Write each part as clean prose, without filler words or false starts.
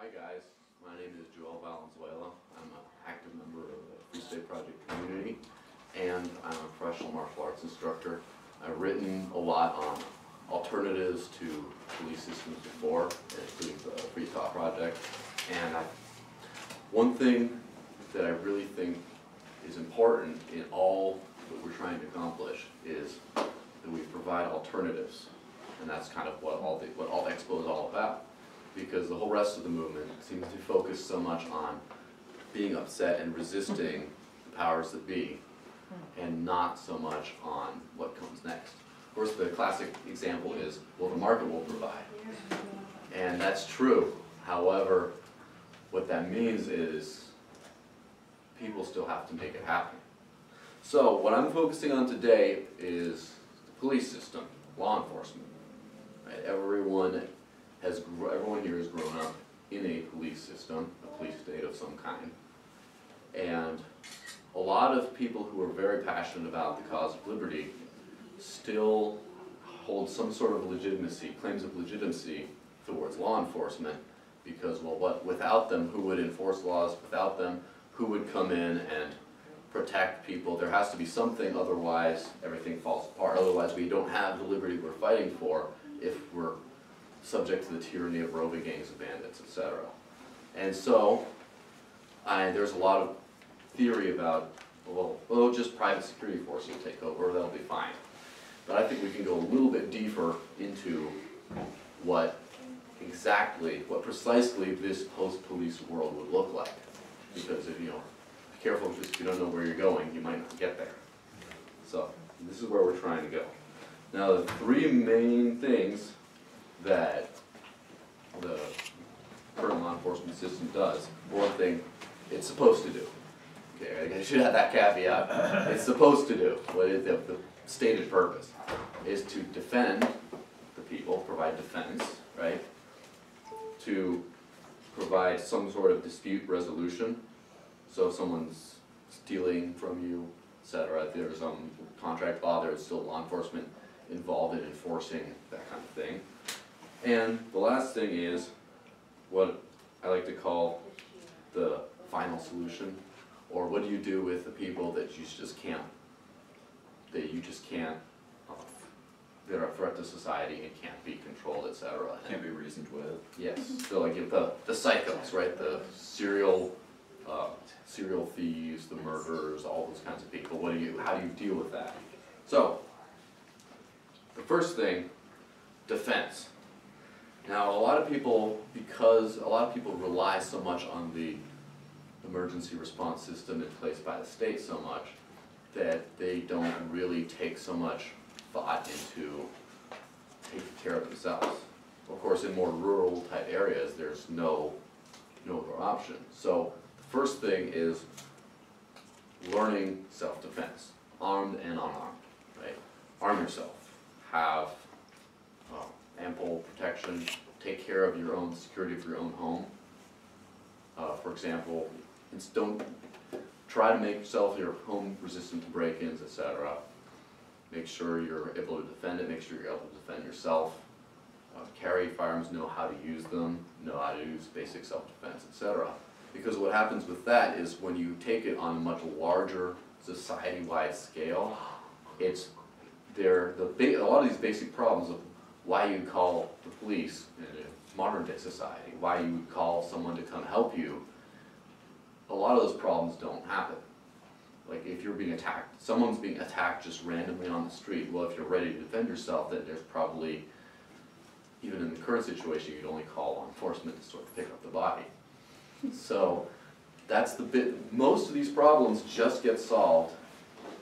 Hi guys, my name is Joël Valenzuela. I'm an active member of the Free State Project community, and I'm a professional martial arts instructor. I've written a lot on alternatives to police systems before, including the Free Thought Project. And one thing that I really think is important in all that we're trying to accomplish is that we provide alternatives. And that's kind of what AltExpo is all about. Because the whole rest of the movement seems to focus so much on being upset and resisting the powers that be, and not so much on what comes next. Of course, the classic example is, well, the market will provide. And that's true. However, what that means is people still have to make it happen. So what I'm focusing on today is the police system, law enforcement. Right? Everyone here has grown up in a police system, a police state of some kind. And a lot of people who are very passionate about the cause of liberty still hold some sort of legitimacy, claims of legitimacy towards law enforcement, because, well, without them, who would enforce laws? Without them, who would come in and protect people? There has to be something, otherwise everything falls apart. Otherwise we don't have the liberty we're fighting for if we're subject to the tyranny of roving gangs of bandits, etc. And so, there's a lot of theory about, well, just private security forces will take over, that'll be fine. But I think we can go a little bit deeper into what precisely this post-police world would look like. Because if be careful, because if you don't know where you're going, you might not get there. So, this is where we're trying to go. Now, the three main things that the current law enforcement system does. One thing it's supposed to do. Okay, I should have that caveat. It's supposed to do. What is the stated purpose is to defend the people, provide defense, right? To provide some sort of dispute resolution. So if someone's stealing from you, etc., if there's contract law, there's still law enforcement involved in enforcing that kind of thing. And the last thing is what I like to call the final solution, or what do you do with the people that you just can't, that are a threat to society and can't be controlled, etc. Can't be reasoned with. Yes, so like the psychos, right? The serial thieves, the murderers, all those kinds of people. How do you deal with that? So, the first thing, defense. Now, because a lot of people rely so much on the emergency response system in place by the state so much that they don't really take so much thought into taking care of themselves. Of course, in more rural type areas, there's no other option. So the first thing is learning self-defense, armed and unarmed, right? Arm yourself. Have ample protection, take care of your own security of your own home. For example, don't try to make your home resistant to break-ins, etc. Make sure you're able to defend it, make sure you're able to defend yourself. Carry firearms, know how to use them, know how to use basic self-defense, etc. Because what happens with that is when you take it on a much larger society-wide scale, a lot of these basic problems of why you call the police in a modern day society, why you would call someone to come help you, a lot of those problems don't happen. Like if you're being attacked, someone's being attacked just randomly on the street, well, if you're ready to defend yourself, then there's probably, even in the current situation, you'd only call law enforcement to sort of pick up the body. So that's the bit, most of these problems just get solved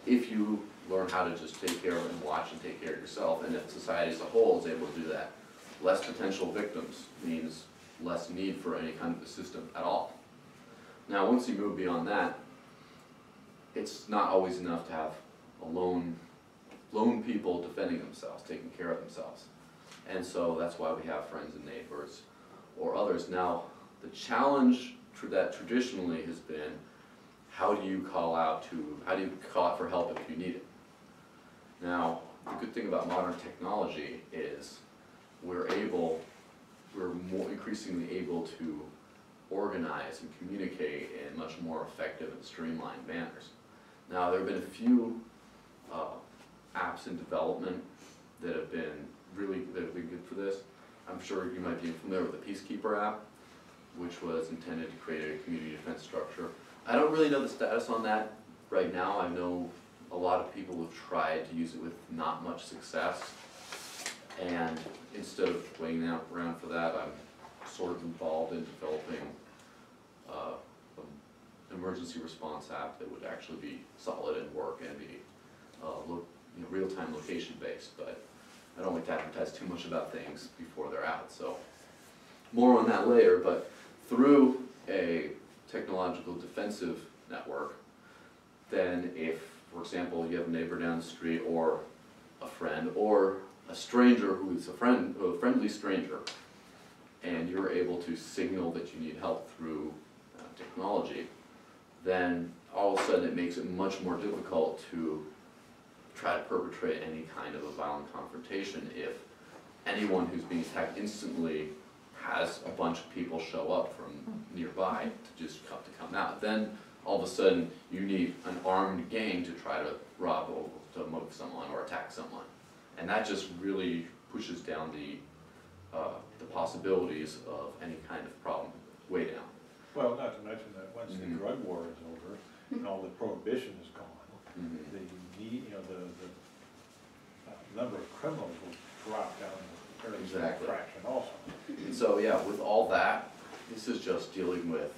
if you learn how to just take care of and watch and take care of yourself, and if society as a whole is able to do that. Less potential victims means less need for any kind of a system at all. Now, once you move beyond that, it's not always enough to have lone people defending themselves, taking care of themselves. And so that's why we have friends and neighbors or others. Now, the challenge that traditionally has been, how do you call out for help if you need it? Now, the good thing about modern technology is we're more increasingly able to organize and communicate in much more effective and streamlined manners. Now, there have been a few apps in development that have been good for this. I'm sure you might be familiar with the Peacekeeper app, which was intended to create a community defense structure. I don't really know the status on that right now. I know a lot of people have tried to use it with not much success, and instead of waiting around for that, I'm sort of involved in developing an emergency response app that would actually be solid and work and be real-time location based, but I don't like to advertise too much about things before they're out, so more on that later. But through a technological defensive network, then if, for example, you have a neighbor down the street or a friend or a stranger who is a friendly stranger, and you're able to signal that you need help through technology, then all of a sudden it makes it much more difficult to try to perpetrate any kind of a violent confrontation if anyone who's being attacked instantly has a bunch of people show up from nearby to just come out. Then all of a sudden you need an armed gang to try to rob or to mug someone or attack someone, and that just really pushes down the possibilities of any kind of problem way down. Well, not to mention that once the drug war is over and all the prohibition is gone, the number of criminals will drop down a fairly small fraction also. And so, yeah, with all that, this is just dealing with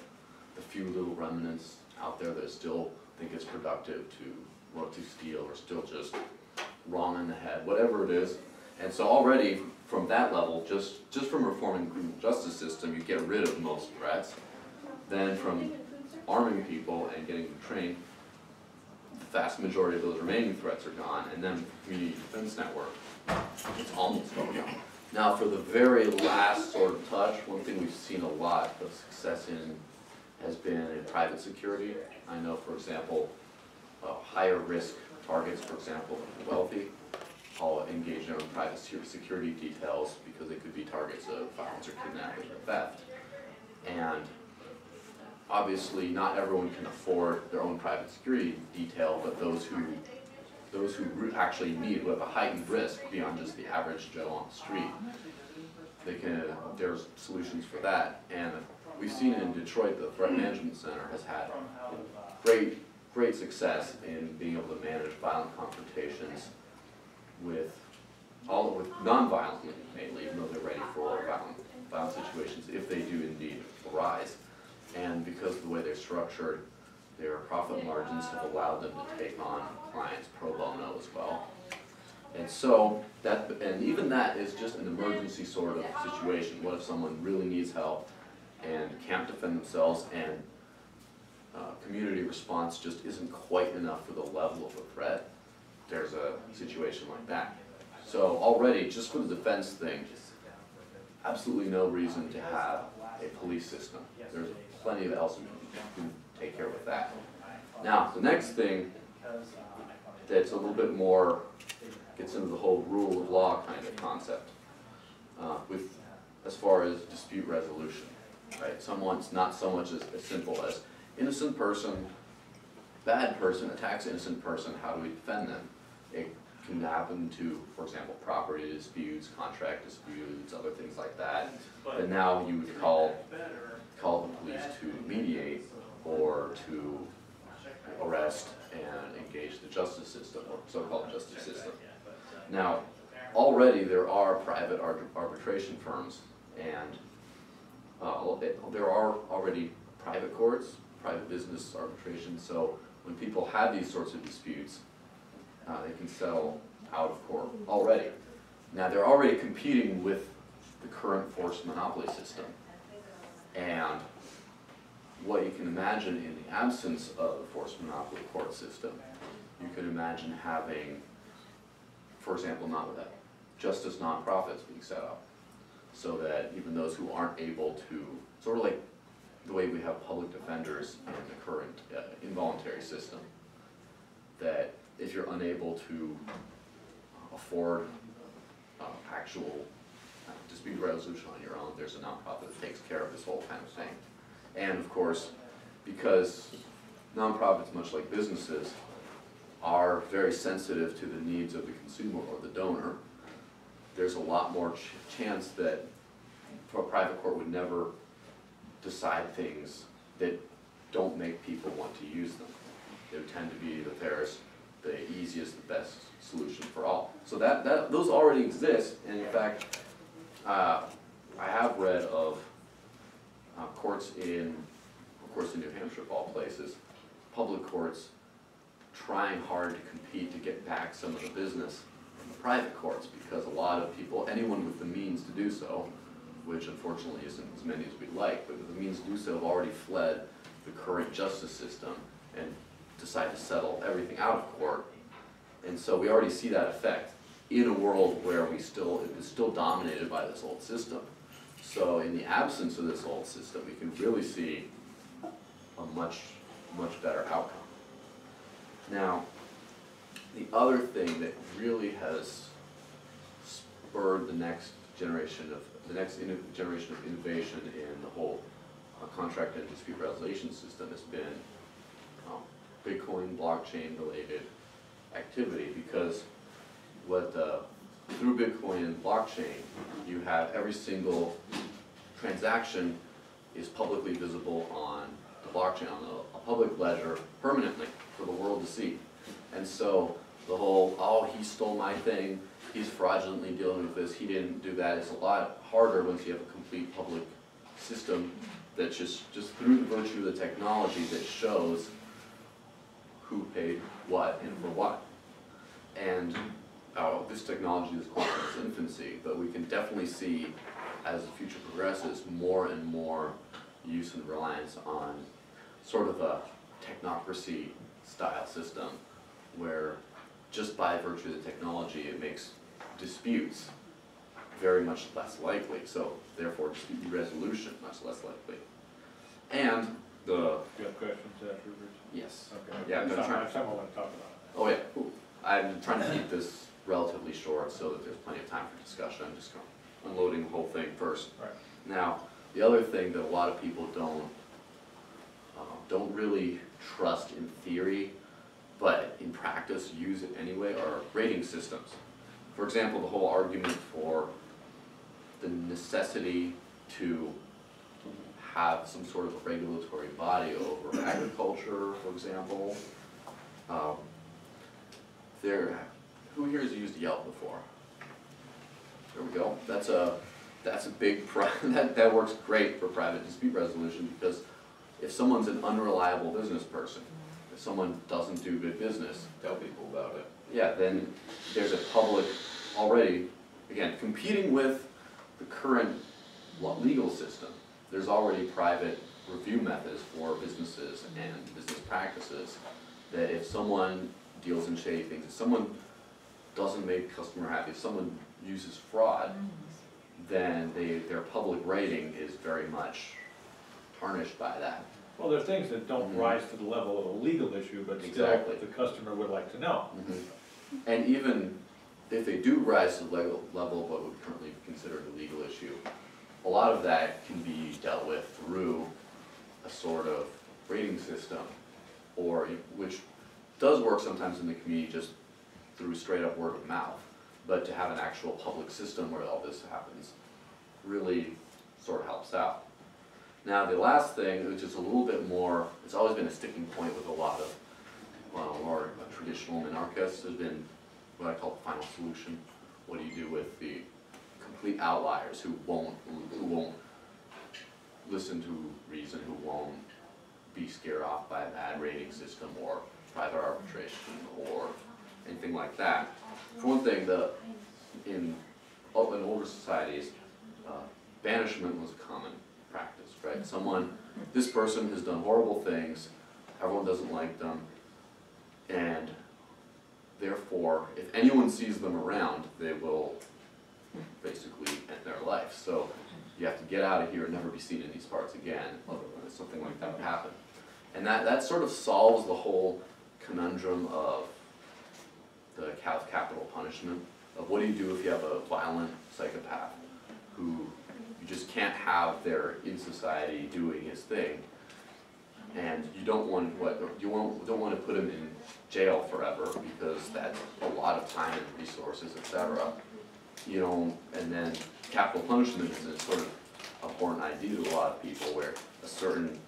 the few little remnants out there that still think it's productive to steal, or still just wrong in the head, whatever it is. And so already from that level, just from reforming the criminal justice system, you get rid of most threats. Then from arming people and getting them trained, the vast majority of those remaining threats are gone. And then community defense network, it's almost all gone. Now, for the very last sort of touch, one thing we've seen a lot of success in has been in private security. I know, for example, higher risk targets, for example, wealthy, all engage in their own private security details because they could be targets of violence or kidnapping or theft. And obviously, not everyone can afford their own private security detail, but those who actually need, who have a heightened risk beyond just the average Joe on the street, there's solutions for that. And we've seen in Detroit, the Threat Management Center has had great success in being able to manage violent confrontations with non-violently, mainly, even though they're ready for violent situations if they do indeed arise. And because of the way they're structured, their profit margins have allowed them to take on clients pro bono as well. And so and even that is just an emergency sort of situation. What if someone really needs help and can't defend themselves, and community response just isn't quite enough for the level of the threat? There's a situation like that. So already, just for the defense thing, absolutely no reason to have a police system. There's plenty of else you can take care of that. Now, the next thing that's a little bit more, gets into the whole rule of law kind of concept, as far as dispute resolution, right? Someone's not so much as simple as innocent person, bad person attacks innocent person, how do we defend them? It can happen to, for example, property disputes, contract disputes, other things like that. But now you would call the police to mediate or to arrest and engage the justice system, or so-called justice system. Now, already there are private arbitration firms, and there are already private courts, private business arbitration, so when people have these sorts of disputes, they can settle out of court already. Now, they're already competing with the current forced monopoly system. And what you can imagine in the absence of the forced monopoly court system, you could imagine having, for example, justice nonprofits being set up, so that even those who aren't able to, sort of like the way we have public defenders in the current involuntary system, that if you're unable to afford actual dispute resolution on your own, there's a nonprofit that takes care of this whole kind of thing. And of course, because nonprofits, much like businesses, are very sensitive to the needs of the consumer or the donor, there's a lot more chance that a private court would never decide things that don't make people want to use them. They would tend to be the fairest, the easiest, the best solution for all. So those already exist, and in fact, I have read of courts in, of course, in New Hampshire of all places, public courts trying hard to compete to get back some of the business from the private courts, because a lot of people, anyone with the means to do so, which unfortunately isn't as many as we'd like, but with the means to do so have already fled the current justice system and decide to settle everything out of court. And so we already see that effect in a world where it is still dominated by this old system. So in the absence of this old system, we can really see a much better outcome. Now, the other thing that really has spurred the next generation of innovation in the whole contract and dispute resolution system has been Bitcoin, blockchain related activity, because through Bitcoin and blockchain, you have every single transaction is publicly visible on the blockchain, on a public ledger, permanently for the world to see. And so the whole, oh, he stole my thing, he's fraudulently dealing with this, he didn't do that, it's a lot harder once you have a complete public system that just through the virtue of the technology that shows who paid what and for what. And this technology is quite in its infancy, but we can definitely see, as the future progresses, more and more use and reliance on sort of a technocracy style system, where just by virtue of the technology it makes disputes very much less likely, so therefore dispute resolution much less likely. And Do you have questions after, Rich? yes. Okay. Yeah, I'm trying. Someone want to talk about it. Oh yeah, cool. I'm trying to keep this relatively short so that there's plenty of time for discussion. I'm just unloading the whole thing first. Right. Now, the other thing that a lot of people don't really trust in theory, but in practice use it anyway, are rating systems. For example, the whole argument for the necessity to have some sort of a regulatory body over agriculture, for example. Who here has used Yelp before? There we go. That's a big that works great for private dispute resolution, because if someone's an unreliable business person, if someone doesn't do good business, Tell people about it. yeah, then there's a public already, again, competing with the current legal system. There's already private review methods for businesses and business practices that if someone deals in shady things, if someone doesn't make the customer happy, if someone uses fraud, then their public rating is very much tarnished by that. Well, there are things that don't rise to the level of a legal issue, but still Exactly. the customer would like to know. And even if they do rise to the level of what would currently be considered a legal issue, a lot of that can be dealt with through a sort of rating system, or which does work sometimes in the community just through straight up word of mouth, but to have an actual public system where all this happens really sort of helps out. Now the last thing, which is a little bit more, it's always been a sticking point with a lot of more traditional monarchists, has been what I call the final solution. What do you do with the complete outliers who won't listen to reason, who won't be scared off by a bad rating system or private arbitration or anything like that? For one thing, in older societies, banishment was a common practice, right? This person has done horrible things, everyone doesn't like them, and therefore, if anyone sees them around, they will basically end their life. So you have to get out of here and never be seen in these parts again, otherwise something like that would happen. And that sort of solves the whole conundrum of the capital punishment, of what do you do if you have a violent psychopath who you just can't have there in society doing his thing. And you don't want don't want to put him in jail forever, because that's a lot of time and resources, etc. You know, and then capital punishment is a sort of abhorrent idea to a lot of people, where a certain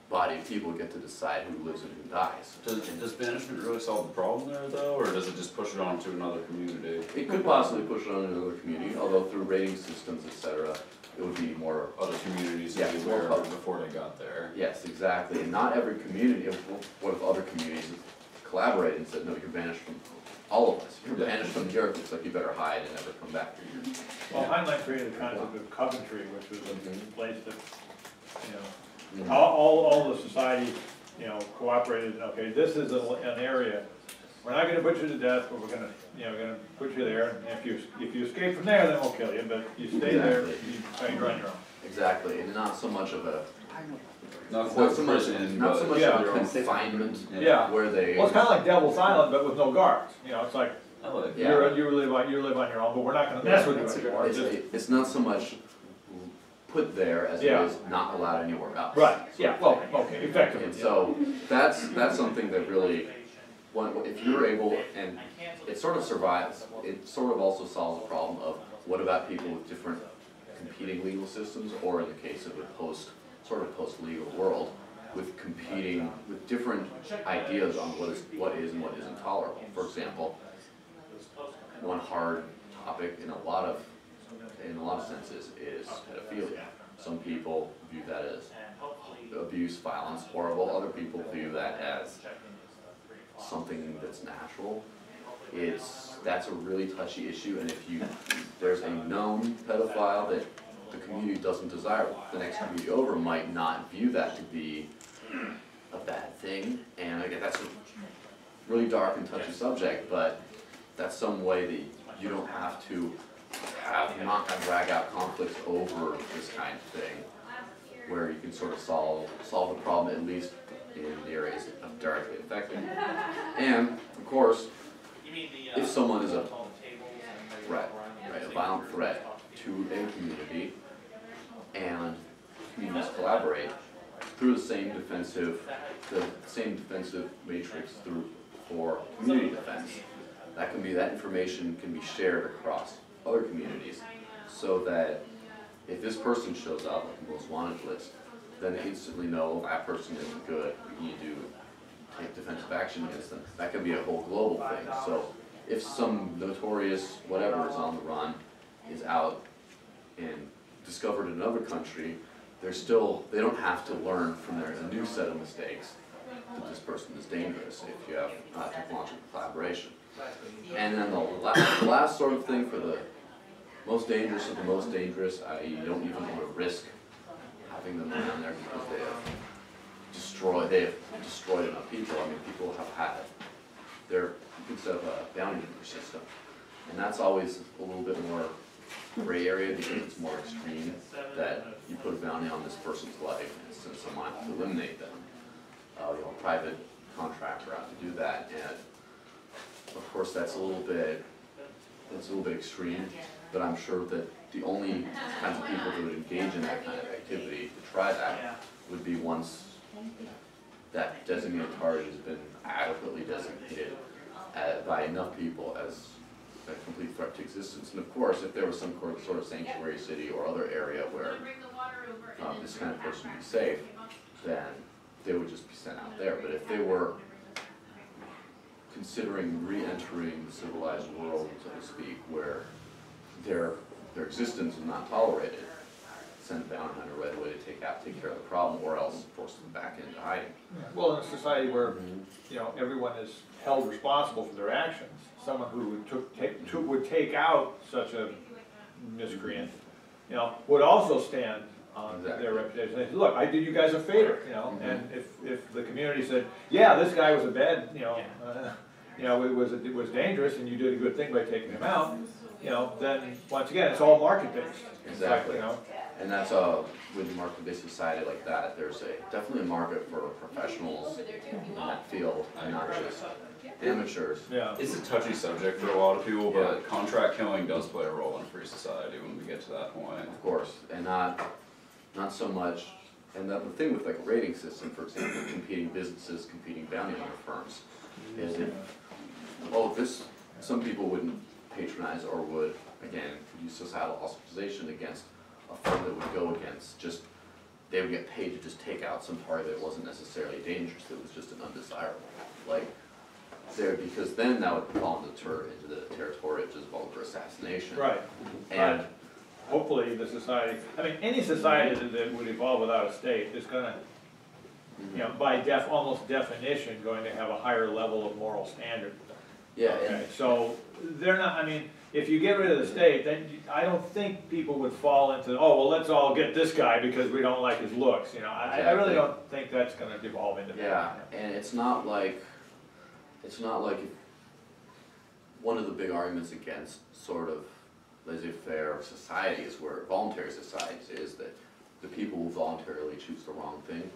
body of people get to decide who lives and who dies. Does banishment really solve the problem there, though, or does it just push it on to another community? It could possibly push it on another community, although through rating systems, etc., it would be more. Other communities Yeah, would be more aware public. before they got there. Yes, exactly. And not every community. What if other communities collaborated and said, no, you're banished from all of us. You're banished from the earth. Looks like you better hide and never come back. Well, Heinlein created the concept of Coventry, which was a place that, you know, Mhm. all the society, you know, cooperated. Okay, this is an area. We're not gonna put you to death, but we're gonna, you know, gonna put you there. And if you escape from there, then we'll kill you. But you stay there, you're on your own. Exactly, and not so much of a Not not quite so much prison, not so but much Yeah. of a confinement Yeah. where they. Well, it's kind of like Devil's Island, but with no guards. You know, it's like I like Yeah. that. you live on your own, but we're not gonna mess with you anymore. It's not so much put there as it Yeah. is not allowed anywhere else. Right. Yeah. Well, okay, effectively. And so that's something that really, if you're able, and it sort of survives, it sort of also solves the problem of what about people with different competing legal systems, or in the case of a post-legal world, with different ideas on what is and what isn't tolerable. For example, one hard topic in a lot of senses is pedophilia. Some people view that as abuse, violence, horrible. Other people view that as something that's natural. That's a really touchy issue, and if there's a known pedophile that the community doesn't desire, the next community over might not view that to be a bad thing. And again, that's a really dark and touchy subject, but that's some way that you don't have to not have drag out conflicts over this kind of thing, where you can sort of solve the problem, at least in the areas of directly affected. And of course, if someone is a threat, right, a violent threat to a community, and communities collaborate through the same defensive matrix for community defense, that information can be shared across other communities, so that if this person shows up on the most wanted list, then they instantly know that person isn't good. We need to take defensive action against them. That could be a whole global thing. So if some notorious whatever is on the run is out and discovered in another country, they don't have to learn from a new set of mistakes that this person is dangerous if you have technological collaboration. And then the last sort of thing, for the most dangerous of the most dangerous, i.e. you don't even want to risk having them around there because they have destroyed enough people. I mean, people have had you could set up a bounty system, and that's always a little bit more gray area because it's more extreme, that you put a bounty on this person's life and send someone to eliminate them. A private contractor out to do that, and of course that's a little bit extreme, but I'm sure that the only kinds of people that would engage in that kind of activity to try that would be once that designated target has been adequately designated by enough people as a complete threat to existence. And of course, if there was some sort of sanctuary city or other area where this kind of person would be safe, then they would just be sent out there. But if they were considering re-entering the civilized world, so to speak, where their existence is not tolerated, send a bounty hunter right away to take care of the problem, or else force them back into hiding. Well, in a society where everyone is held responsible for their actions, someone who would take out such a miscreant, would also stand on their reputation. They say, look, I did you guys a favor, and if the community said, yeah, this guy was a bad, you know, it was dangerous and you did a good thing by taking him out, you know, then, once again, it's all market-based. Exactly. You know, And that's with a market-based society like that, there's definitely a market for professionals in that field and not just amateurs. yeah. It's a touchy subject for a lot of people, but contract killing does play a role in free society when we get to that point. Of course, and not so much, and the thing with like a rating system, for example, competing businesses, competing bounty hunter firms, is some people wouldn't patronize or would, again, use societal ostracization against a firm that would go against they would get paid to just take out some party that wasn't necessarily dangerous, that was just an undesirable. Like, because then that would fall into the territory of just vulgar assassination. Right. And hopefully the society, I mean, any society that would evolve without a state is gonna, you know, by almost definition, going to have a higher level of moral standard. yeah, Okay, so they're not, I mean, if you get rid of the state, then I don't think people would fall into, oh, well, let's all get this guy because we don't like his looks, you know, I really don't think that's gonna devolve into that. yeah, and it's not like one of the big arguments against sort of laissez-faire societies, where voluntary societies, is that the people will voluntarily choose the wrong thing.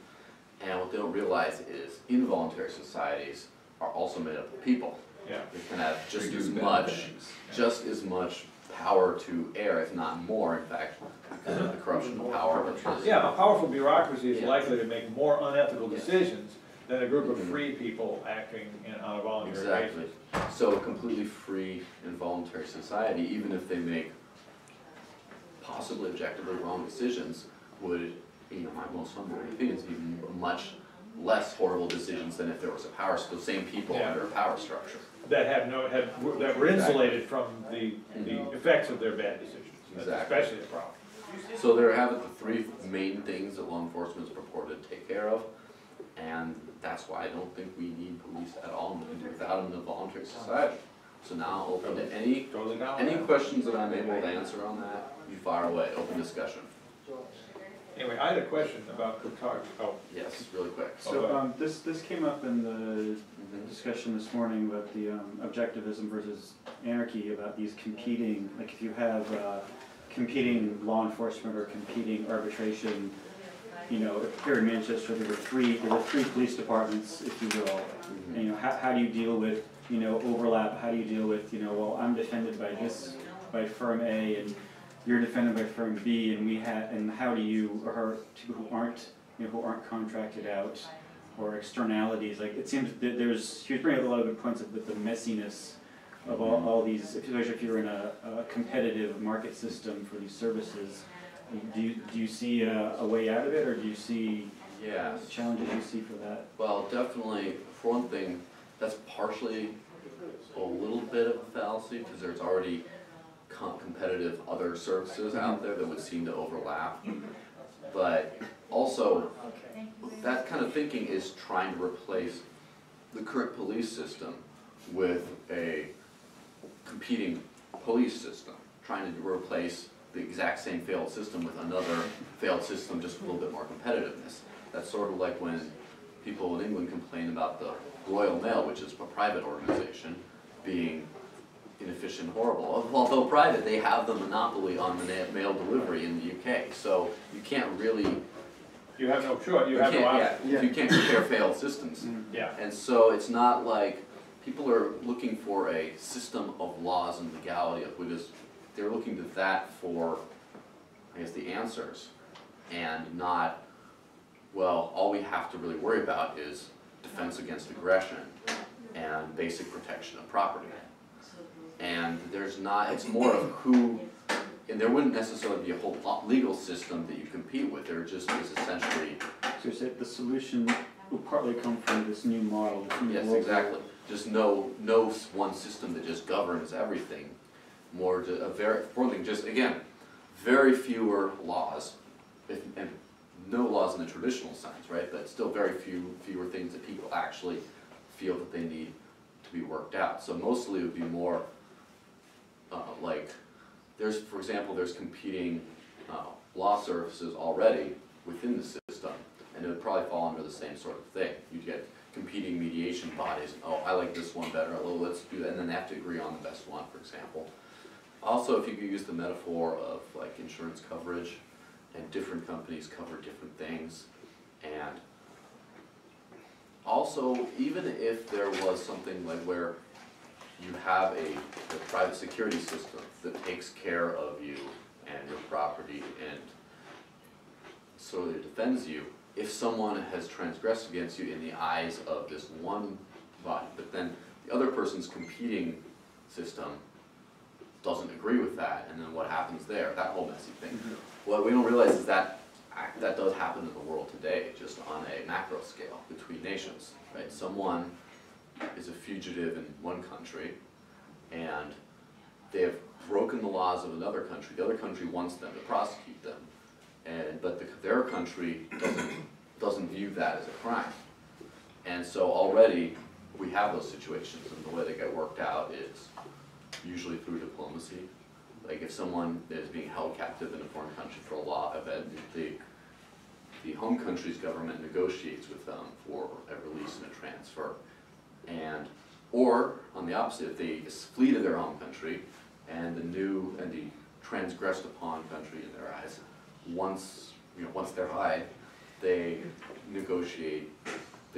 And what they don't realize is involuntary societies are also made up of people. Yeah. They can have just They as do bad much, things. power to err, if not more, in fact, because of the corruption of power, which is. Yeah, a powerful bureaucracy is Yeah. likely to make more unethical Yes. decisions than a group of Mhm. free people acting on a voluntary Exactly. basis. So a completely free and voluntary society, even if they make possibly objectively wrong decisions, would, in my most humble opinions, be much less horrible decisions than if there was a power, the same people Yeah. under a power structure. That were insulated from the effects of their bad decisions. That's Exactly. especially the problem. So there have it, the three main things that law enforcement is purported to take care of, and that's why I don't think we need police at all, and we can do without them in a voluntary society. So now I'll open to any questions that I'm able to answer on that, you fire away, open discussion. Anyway, I had a question about cryptography. Oh, Yes, really quick. So this came up in the Mhm. discussion this morning about the objectivism versus anarchy, about these competing, like if you have competing law enforcement or competing arbitration, you know, here in Manchester there were three police departments, if you will. And, you know, how do you deal with, you know, overlap? How do you deal with, you know, well, I'm defended by firm A and you're defended by firm B, and how do you, or people who aren't contracted out, or externalities, like it seems that he was bringing up a lot of good points of the messiness of all these, especially if you're in a competitive market system for these services. Do you see a way out of it, or do you see Yes. challenges you see for that? Well, definitely, for one thing, that's partially a little bit of a fallacy, because there's already competitive other services out there that would seem to overlap. But also, that kind of thinking is trying to replace the current police system with a competing police system, trying to replace the exact same failed system with another failed system, just with a little bit more competitiveness. That's sort of like when people in England complain about the Royal Mail, which is a private organization, being inefficient and horrible. Although private, they have the monopoly on the mail delivery in the UK, so you can't really. you have no choice, you have no option. You can't compare failed systems. Yeah. And so it's not like people are looking for a system of laws and legality of they're looking to that for, I guess, the answers, and not, well, all we have to really worry about is defense against aggression and basic protection of property. And there's not, it's more of who, and there wouldn't necessarily be a whole legal system that you compete with, there just is essentially. So you said the solution will partly come from this new model, this new Yes, global- exactly. Just no one system that just governs everything. More to for one thing, just again, very fewer laws, and no laws in the traditional sense, right? But still very fewer things that people actually feel that they need to be worked out. So mostly it would be more like for example, there's competing law services already within the system, and it would probably fall under the same sort of thing. You'd get competing mediation bodies. Oh, I like this one better, well, let's do that, and then they have to agree on the best one, for example. Also, if you could use the metaphor of like insurance coverage, and different companies cover different things, and also, even if there was something like where you have a private security system that takes care of you and your property and sort of defends you, if someone has transgressed against you in the eyes of this one body, but then the other person's competing system doesn't agree with that, and then what happens there, that whole messy thing. What we don't realize is that that does happen in the world today, just on a macro scale between nations, right? Someone is a fugitive in one country, and they have broken the laws of another country. The other country wants them to prosecute them, but their country doesn't view that as a crime. And so already we have those situations, and the way they get worked out is usually through diplomacy. Like if someone is being held captive in a foreign country for a law event, the home country's government negotiates with them for a release and a transfer. Or on the opposite, if they flee to their home country and the transgressed upon country in their eyes, once they're high, they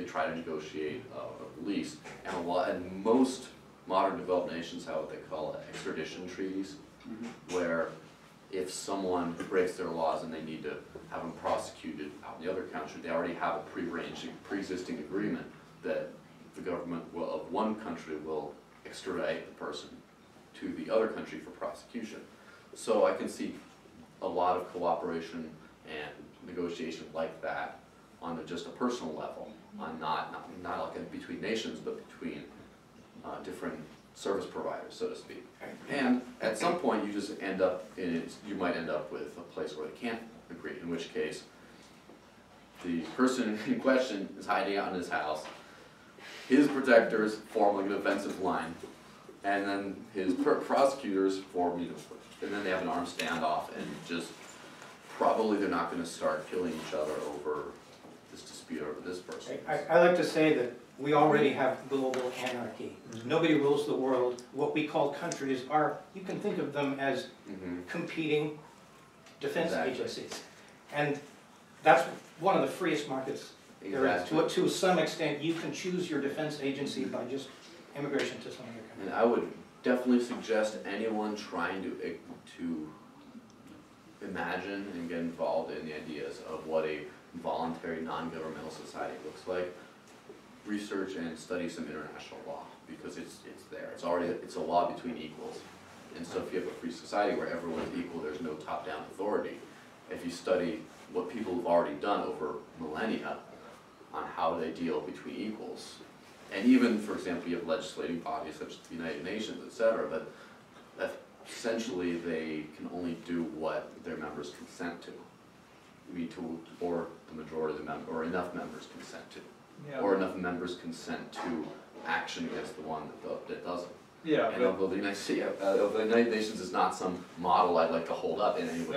try to negotiate a release. And most modern developed nations have what they call extradition treaties, where if someone breaks their laws and they need to have them prosecuted out in the other country, they already have a pre-existing agreement that the government of one country will extradite the person to the other country for prosecution. So I can see a lot of cooperation and negotiation like that on just a personal level, on not like between nations, but between different service providers, so to speak. And at some point, you might end up with a place where they can't agree, in which case the person in question is hiding out in his house, his protectors form like an offensive line, and then his prosecutors form, and then they have an armed standoff, and just probably they're not going to start killing each other over this dispute over this person. I like to say that we already have global anarchy. Nobody rules the world. What we call countries are, you can think of them as competing defense agencies. And that's one of the freest markets there is. To some extent, you can choose your defense agency by just immigration to some other country. And I would definitely suggest anyone trying to imagine and get involved in the ideas of what a voluntary non-governmental society looks like, research and study some international law, because it's there. It's a law between equals. And so if you have a free society where everyone is equal, there's no top-down authority. If you study what people have already done over millennia on how they deal between equals, and even, for example, you have legislating bodies such as the United Nations, etc., but essentially they can only do what their members consent to. Or the majority of the members, or enough members consent to. Yeah. Or enough members consent to action against the one that doesn't. Yeah. And although the United Nations is not some model I'd like to hold up in any way,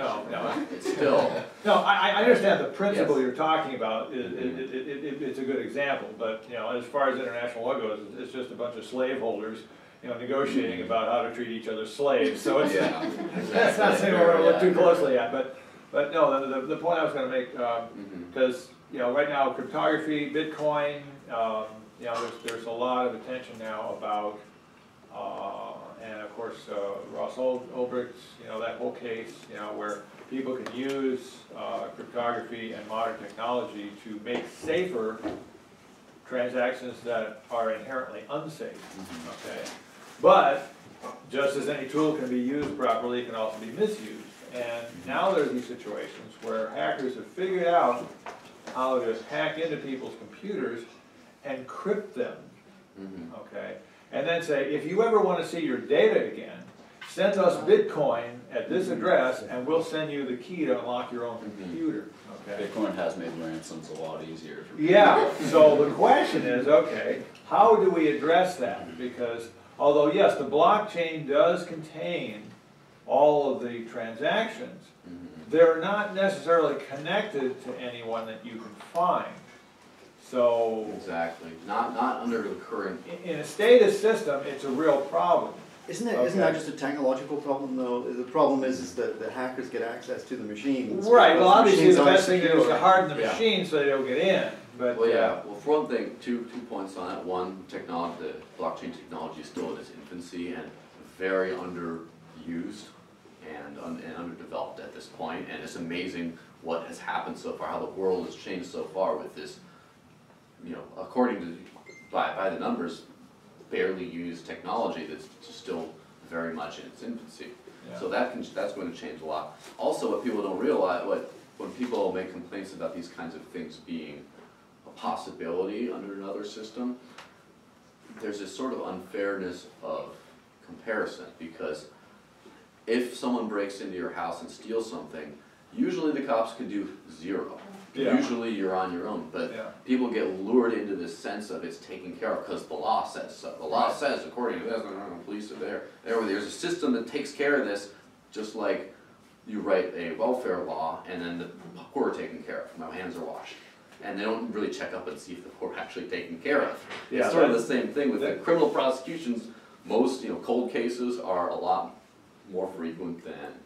it's still. No, I understand the principle Yes. you're talking about. It's a good example, but as far as international law goes, it's just a bunch of slaveholders, negotiating about how to treat each other's slaves. So it's that's not something we're going to look too closely at. But no, the point I was going to make, because right now cryptography, Bitcoin, there's a lot of attention now about, and of course Ross Ulbricht's, that whole case, where people can use cryptography and modern technology to make safer transactions that are inherently unsafe. Okay, but just as any tool can be used properly, it can also be misused. And now there's these situations where hackers have figured out how to hack into people's computers and crypt them, okay? And then say, if you ever want to see your data again, send us Bitcoin at this address and we'll send you the key to unlock your own computer, okay? Bitcoin has made ransoms a lot easier for people. Yeah, so the question is, okay, how do we address that? Because although, yes, the blockchain does contain all of the transactions, they're not necessarily connected to anyone that you can find. So, Exactly, not under the current, in a status system, it's a real problem. Isn't that Okay. just a technological problem though? The problem is that the hackers get access to the machines. Right, well, Those obviously, machines the aren't best thing to do is to secure. harden the Yeah. machine so they don't get in, but. well, yeah, well, for one thing, two points on that. One, technology, the blockchain technology is still in its infancy and very underused and underdeveloped at this point, and it's amazing what has happened so far, how the world has changed so far with this, you know, according to, by the numbers, barely used technology that's still very much in its infancy. Yeah. So that's going to change a lot. Also, what people don't realize, when people make complaints about these kinds of things being a possibility under another system, there's this sort of unfairness of comparison, because if someone breaks into your house and steals something, usually the cops can do zero. Yeah. Usually you're on your own, but Yeah. people get lured into this sense of it's taken care of because the law says so. The law Right. says, according to this, the police are there. There's a system that takes care of this, just like you write a welfare law and then the poor are taken care of, my hands are washed. And they don't really check up and see if the poor are actually taken care of. Yeah, It's sort of the that- same thing with the that- criminal prosecutions. Most, cold cases are a lot more frequent than,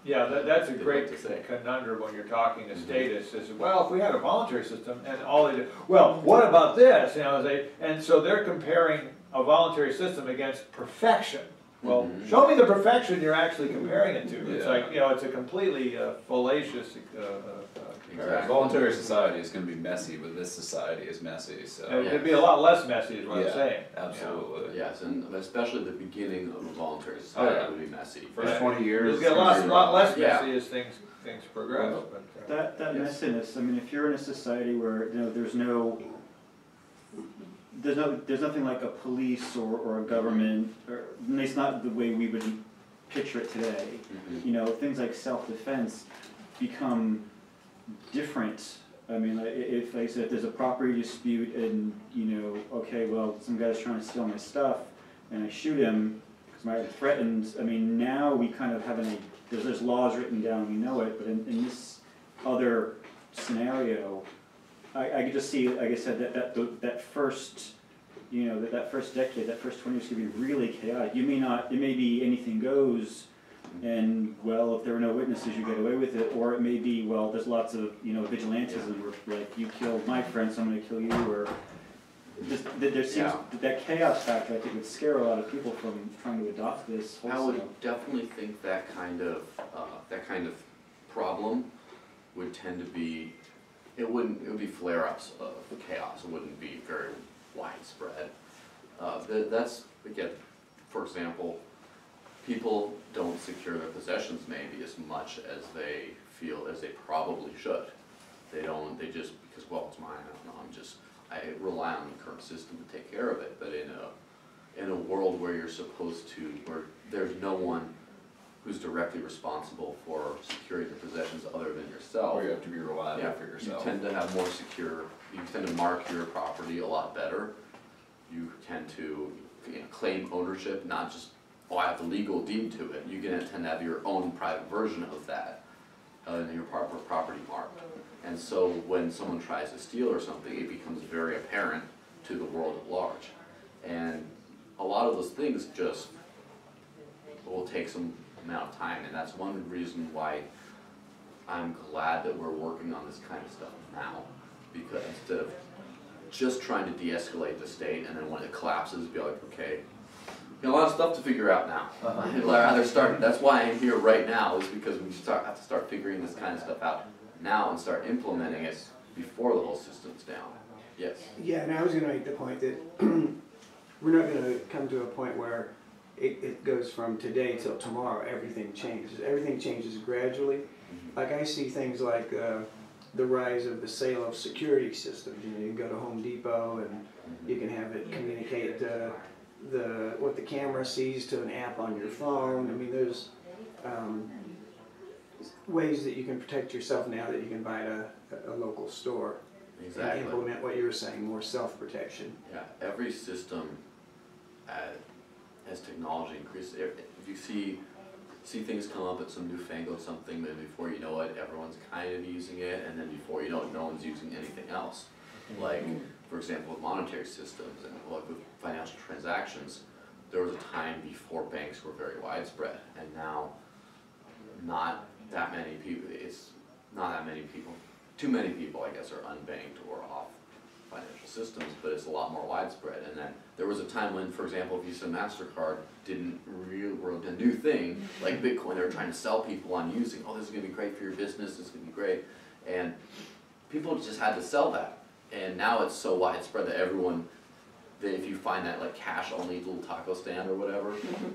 Yeah, that's a They'd great like to say. conundrum when you're talking to status, is, well, if we had a voluntary system, and all they do, well, what about this, and so they're comparing a voluntary system against perfection. Well, Mhm. show me the perfection you're actually comparing it to, it's Yeah. like, it's a completely fallacious comparison. Voluntary society is gonna be messy, but this society is messy, so. And it'd be a lot less messy, is what I'm Yeah, saying. Absolutely. yes, and especially the beginning of a voluntary Oh, society yeah. would be messy. First 20 years. It'll get a it's gonna be lot rough. less Yeah. messy as things progress, but. That Yes. messiness, I mean, if you're in a society where, there's nothing like a police or a government, or, and it's not the way we would picture it today. Mhm. Things like self-defense become different. I mean, if, like I said, if there's a property dispute and, okay, well, some guy's trying to steal my stuff, and I shoot him, because my threatened, I mean, now we kind of have there's laws written down, we know it, but in this other scenario, I could just see, like I said, that first, that first decade, that first 20 years could be really chaotic. It may be anything goes, and, well, if there are no witnesses, you get away with it, or it may be, well, there's lots of, vigilantism, where, like, you killed my friend, so I'm gonna kill you, or, there seems, Yeah. that chaos factor, I think, would scare a lot of people from trying to adopt this I wholesale. would definitely think that kind of problem would tend to be, it would be flare-ups of chaos, it wouldn't be very widespread. That's, again, for example, people don't secure their possessions maybe as much as they feel as they probably should. They just, because, well, it's mine, I don't know, I rely on the current system to take care of it, but in a world where where there's no one who's directly responsible for securing your possessions other than yourself. Or you have to be reliable Yeah, for you yourself. tend to have more secure, you tend to mark your property a lot better. You tend to claim ownership, not just, I have the legal deed to it. You can tend to have your own private version of that in your property marked. And so when someone tries to steal or something, it becomes very apparent to the world at large. And a lot of those things just will take some amount of time, and that's one reason why I'm glad that we're working on this kind of stuff now, because instead of just trying to de-escalate the state and then when it collapses, be like, okay, a lot of stuff to figure out now. I'd rather start, that's why I'm here right now, is because we have to start figuring this kind of stuff out now and start implementing it before the whole system's down. Yes? Yeah, and I was gonna make the point that we're not gonna come to a point where it goes from today till tomorrow, everything changes. Everything changes gradually. Like I see things like the rise of the sale of security systems. You can go to Home Depot and you can have it communicate what the camera sees to an app on your phone. I mean, there's ways that you can protect yourself now that you can buy at a local store. Exactly. And implement what you were saying, more self-protection. Yeah, every system, as technology increases, if you see things come up at some newfangled something, then before you know it, everyone's kind of using it, and then before you know it, no one's using anything else. Like, for example, with monetary systems and like with financial transactions, there was a time before banks were very widespread, and now not that many people, it's not that many people, too many people, I guess, are unbanked or off financial systems, but it's a lot more widespread. And then there was a time when, for example, Visa and MasterCard were a new thing, like Bitcoin. They were trying to sell people on using, oh, this is gonna be great for your business, this is gonna be great. And people just had to sell that. And now it's so widespread that everyone, that if you find that like cash only little taco stand or whatever,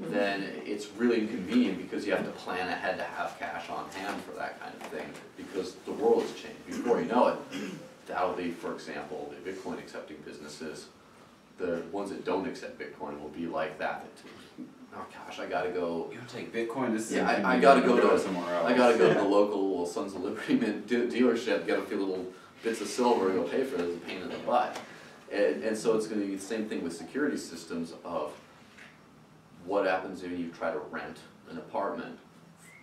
then it's really inconvenient because you have to plan ahead to have cash on hand for that kind of thing, because the world has changed. Before you know it, that'll be, for example, the Bitcoin accepting businesses, the ones that don't accept Bitcoin will be like that. Oh gosh, I gotta go. You take Bitcoin. This is I gotta go to somewhere else. I gotta go to the local Sons of Liberty dealership, get a few little bits of silver, and go pay for it. It's a pain in the butt. And so it's going to be the same thing with security systems of what happens when you try to rent an apartment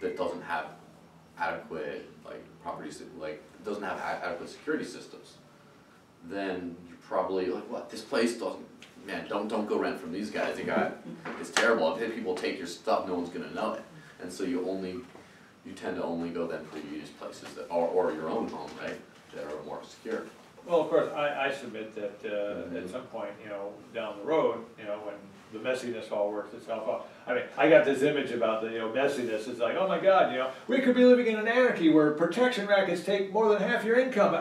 that doesn't have adequate properties, doesn't have adequate security systems. Then you're probably like, what, this place doesn't, man, don't go rent from these guys. It's terrible. If people take your stuff, no one's going to know it. And so you tend to only go then for used places that, or your own home, right, that are more secure. Well, of course, I submit that at some point, down the road, when the messiness all works itself out. I mean, I got this image about the messiness. It's like, oh my God, we could be living in an anarchy where protection rackets take more than half your income.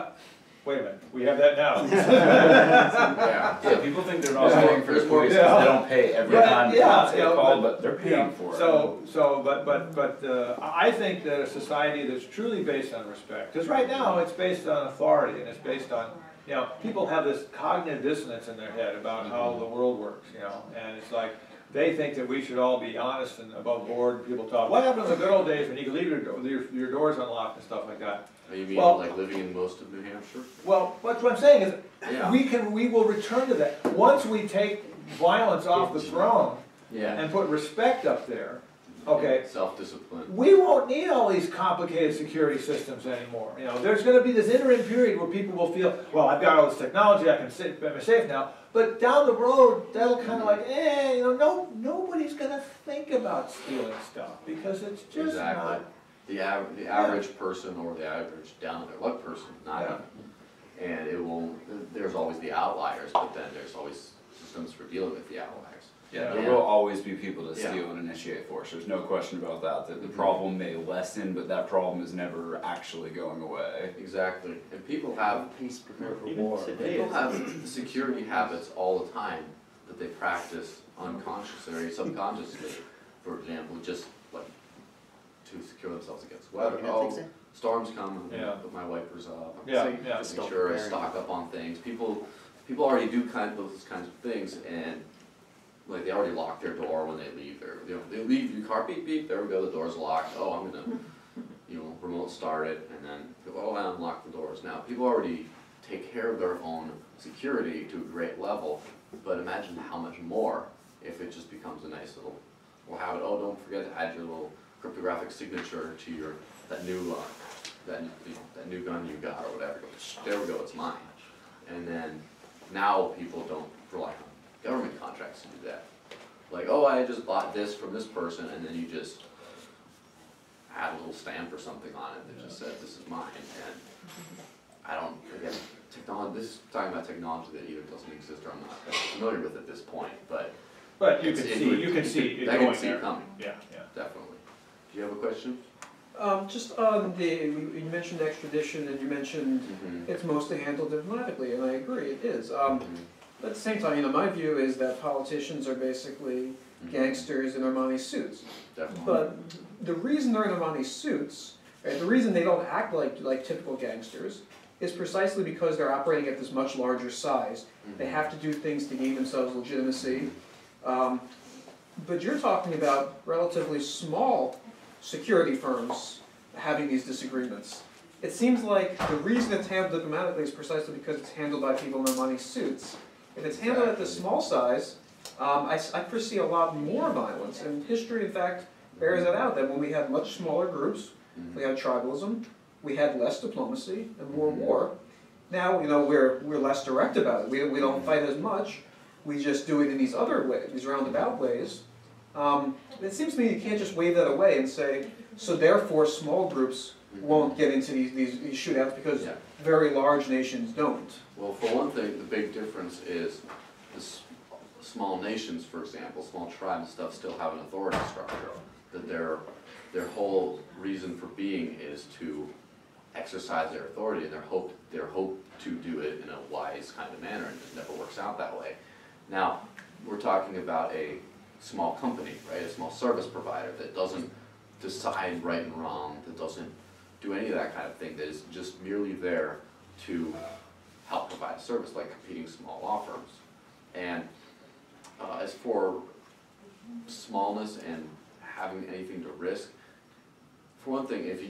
Wait a minute, we have that now. Yeah, people think they're not paying for police because they don't pay every time they get called, but they're paying for it. But I think that a society that's truly based on respect, because right now it's based on authority and it's based on, people have this cognitive dissonance in their head about how the world works, and it's like, they think that we should all be honest and above board. People talk, what happened in the good old days when you could leave your doors unlocked and stuff like that? You mean like living in most of New Hampshire? Well, what I'm saying is, we will return to that. Once we take violence off the throne and put respect up there, okay, self-discipline. we won't need all these complicated security systems anymore. There's going to be this interim period where people will feel, well, I've got all this technology, I can be safe now. But down the road, that'll kind of like, nobody's going to think about stealing stuff because it's just not. The average person or the average down their luck person, not and it won't. There's always the outliers, but then there's always systems for dealing with the outliers. Yeah, there will always be people that steal and initiate force. There's no question about that. The problem may lessen, but that problem is never actually going away. Exactly, and people have Peace prepare for war. People have security habits all the time that they practice unconsciously or subconsciously. For example, just like to secure themselves against weather. Oh, storms come, put my wipers up. Make sure I stock up on things. People already do those kinds of things, and like they already lock their door when they leave. They leave your car, beep beep. There we go. The door's locked. Oh, I'm gonna, remote start it, and then I unlock the doors. Now people already take care of their own security to a great level, but imagine how much more if it just becomes a nice little habit. Oh, don't forget to add your little cryptographic signature to that new gun you got or whatever. There we go, it's mine. And then now people don't rely on government contracts to do that. Like, oh, I just bought this from this person, and then you just add a little stamp or something on it that just says this is mine. And again, technology. This is talking about technology that either doesn't exist or I'm not familiar with at this point, but you can see it going there. Coming. Yeah, definitely. Do you have a question? Just on you mentioned extradition and you mentioned it's mostly handled diplomatically, and I agree, it is. But at the same time, my view is that politicians are basically gangsters in Armani suits. Definitely. But the reason they're in Armani suits, right, the reason they don't act like typical gangsters, is precisely because they're operating at this much larger size. They have to do things to gain themselves legitimacy. But you're talking about relatively small security firms having these disagreements. It seems like the reason it's handled diplomatically is precisely because it's handled by people in their money suits. If it's handled at this small size, I foresee a lot more violence, and history, in fact, bears that out, that when we had much smaller groups, we had tribalism, we had less diplomacy and more war, Now, you know, we're less direct about it. We don't fight as much. We just do it in these other ways, these roundabout ways. It seems to me you can't just wave that away and say, so therefore small groups won't get into these shootouts because very large nations don't. Well, for one thing, the big difference is the small nations, for example, small tribes and stuff still have an authority structure. That their whole reason for being is to exercise their authority, and their hope to do it in a wise kind of manner, and it never works out that way. Now, we're talking about a small company, right? A small service provider that doesn't decide right and wrong, that doesn't do any of that kind of thing, that is just merely there to help provide a service, like competing small law firms. And as for smallness and having anything to risk, for one thing, it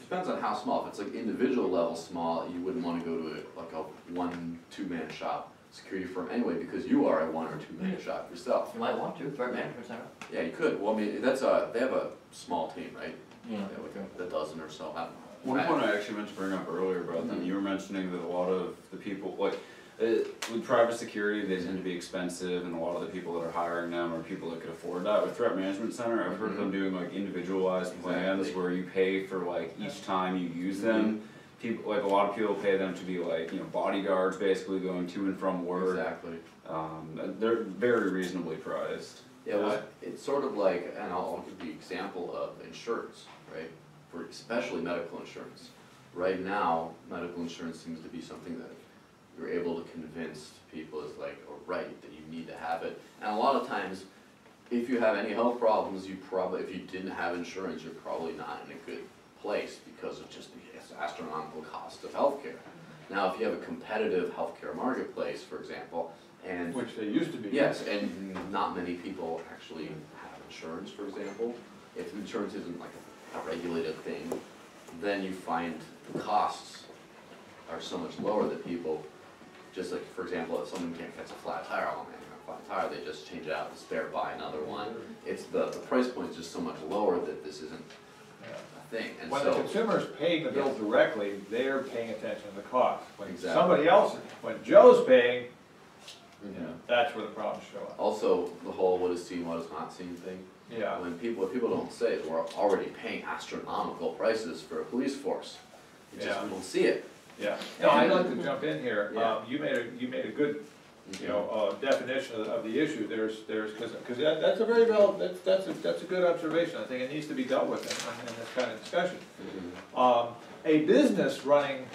depends on how small. If it's like individual level small, you wouldn't want to go to like a 1-2 man shop security firm anyway, because you are a 1 or 2 man shop yourself. You might want to, threat management center. Yeah, you could. Well, I mean, they have a small team, right? Yeah. Like a dozen or so. One point I actually meant to bring up earlier about them, you were mentioning that a lot of the people, like, with private security, they tend to be expensive, and a lot of the people that are hiring them are people that could afford that. With Threat Management Center, I've heard of them doing like individualized plans where you pay for like each time you use them. People, like a lot of people pay them to be like, you know, bodyguards basically going to and from work. Exactly. They're very reasonably priced. Yeah, well, it's sort of like, and I'll give the example of insurance, right? For especially medical insurance. Right now, medical insurance seems to be something that you're able to convince people is like a right that you need to have it. And a lot of times, if you have any health problems, you probably, if you didn't have insurance, you're probably not in a good place because of just the astronomical cost of healthcare. Now, if you have a competitive healthcare marketplace, for example, and Which they used to be. yes, and not many people actually have insurance, for example. If insurance isn't like a regulated thing, then you find the costs are so much lower that people, just like, for example, if someone can't fix a flat tire, oh man, a flat tire, they just change it out and spare buy another one. It's the price point is just so much lower that this isn't a thing. And When so, the consumer's paying the bill directly, they're paying attention to the cost. When Exactly. somebody else, when Joe's paying, Mhm. that's where the problems show up. Also, the whole what is seen, what is not seen thing. Yeah. What people don't say is we're already paying astronomical prices for a police force. It's just Yeah. we don't see it. Yeah. No, I'd like to jump in here. Yeah. You made a good, definition of the issue. There's, because that's a very that's a good observation. I think it needs to be dealt with in this kind of discussion. A business running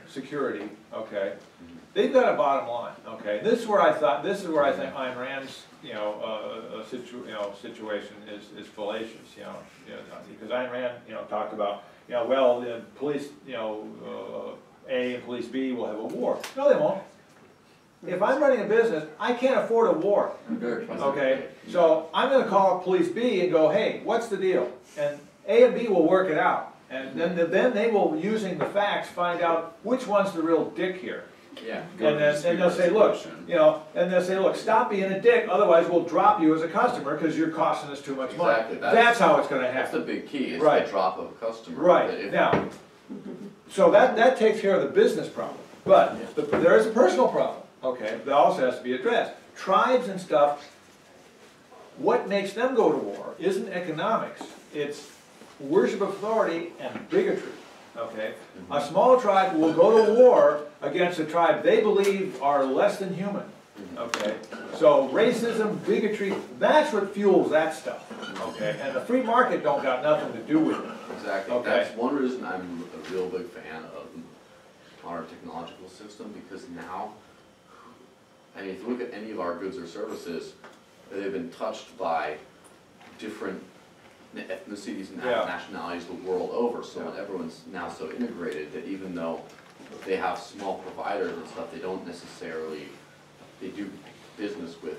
security, okay, they've got a bottom line, okay. This is where I think Ayn Rand's, situation is fallacious, because Ayn Rand, talked about, well, the police, A and police B will have a war. No, they won't. If I'm running a business, I can't afford a war, okay? So I'm gonna call police B and go, hey, what's the deal? And A and B will work it out. And then they will, using the facts, find out which one's the real dick here. Yeah. And then they'll say, look, and they'll say, look, stop being a dick, otherwise we'll drop you as a customer because you're costing us too much money. Exactly. That's how it's gonna That's the happen. big key, is Right. the drop of a customer. Right, That if- now, so that takes care of the business problem. But there is a personal problem, okay, that also has to be addressed. Tribes and stuff, what makes them go to war isn't economics, it's worship of authority and bigotry, okay? A small tribe will go to war against a tribe they believe are less than human, okay? So racism, bigotry, that's what fuels that stuff, okay? And the free market don't got nothing to do with it. Exactly. Okay. That's one reason I'm a real big fan of our technological system, because now, I mean, if you look at any of our goods or services, they've been touched by different ethnicities and nationalities the world over, so everyone's now so integrated that even though they have small providers and stuff, they don't necessarily, they do business with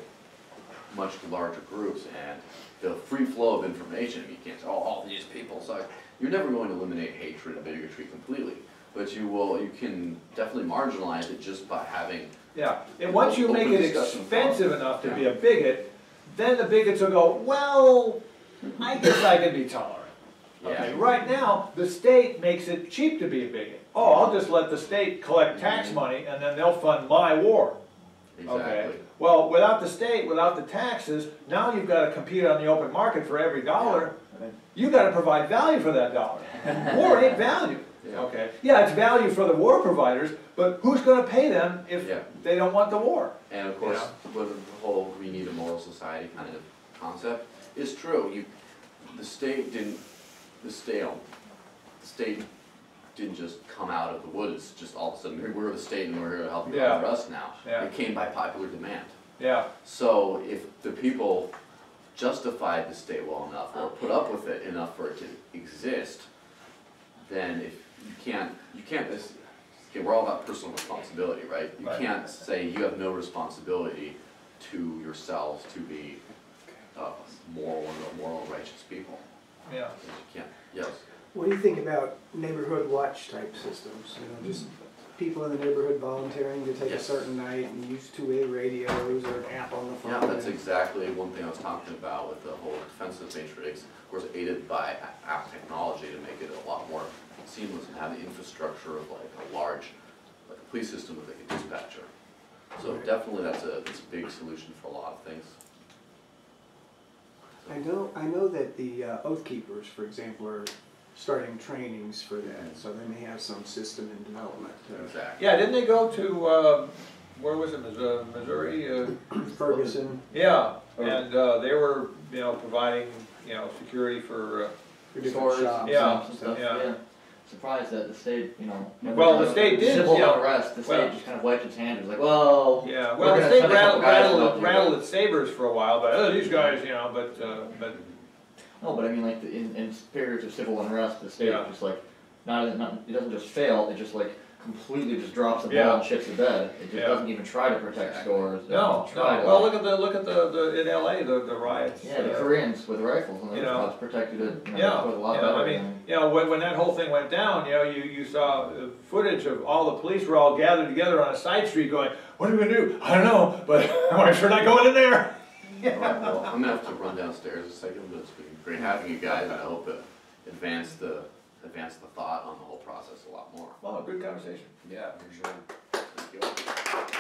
much larger groups, and the free flow of information, you can't say, oh, all these people suck. You're never going to eliminate hatred and bigotry completely, but you can definitely marginalize it just by having. Yeah, and once you make it expensive enough to be a bigot, then the bigots will go, well, I guess I can be tolerant. Okay, right now, the state makes it cheap to be a bigot. oh, I'll just let the state collect tax money and then they'll fund my war. Okay. Exactly. Well, without the state, without the taxes, now you've got to compete on the open market for every dollar. You've got to provide value for that dollar. War ain't value. Yeah. Okay. Yeah, it's value for the war providers, but who's going to pay them if Yeah. they don't want the war? And of course, with the whole "we need a moral society" kind of concept is true. The state didn't just come out of the woods just all of a sudden. We're the state and we're here to help you under us now. Yeah. It came by popular demand. Yeah. So if the people justified the state well enough or put up with it enough for it to exist, then if you can't. Okay, we're all about personal responsibility, right? You Right. can't say you have no responsibility to yourselves to be moral and righteous people. Yeah. You can't. Yes. What do you think about neighborhood watch type systems? You know, just people in the neighborhood volunteering to take a Yes. certain night and use two-way radios or an app on the phone? Yeah, that's exactly one thing I was talking about with the whole defensive matrix, of course aided by app technology to make it a lot more seamless and have the infrastructure of like a large police system with like a dispatcher. So definitely that's a big solution for a lot of things. I know that the Oath Keepers, for example, are starting trainings for that, so they may have some system in development. Exactly. Yeah, didn't they go to, where was it, Missouri? Ferguson, Yeah, and they were, providing, security for, for different Stores, shops. Yeah, and stuff, yeah. yeah. Surprised that the state, when Well, they the state did, civil yeah. unrest, the Well- state just kind of wiped its hand. It was like, well, yeah, We're well, the gonna state send a couple guys to help you. rattled its sabers for a while, but, oh, these guys, but, no, but I mean, like in periods of civil unrest, the state Yeah. just like not it doesn't just fail, it just like completely just drops the ball Yeah. and shits the bed. It just Yeah. doesn't even try to protect Exactly. stores. It no, doesn't try to, well, like- look at the in LA, the riots. yeah, the Koreans with rifles and you those know. spots protected it. Yeah, a lot yeah, better I mean, than- when that whole thing went down, you saw footage of all the police were all gathered together on a side street going, what are we gonna do? I don't know, but I'm sure not going in there. All right, well, I'm gonna have to run downstairs a second, but it's been great having you guys, and I hope it advance the thought on the whole process a lot more. Well, good conversation. Yeah, for sure. Thank you.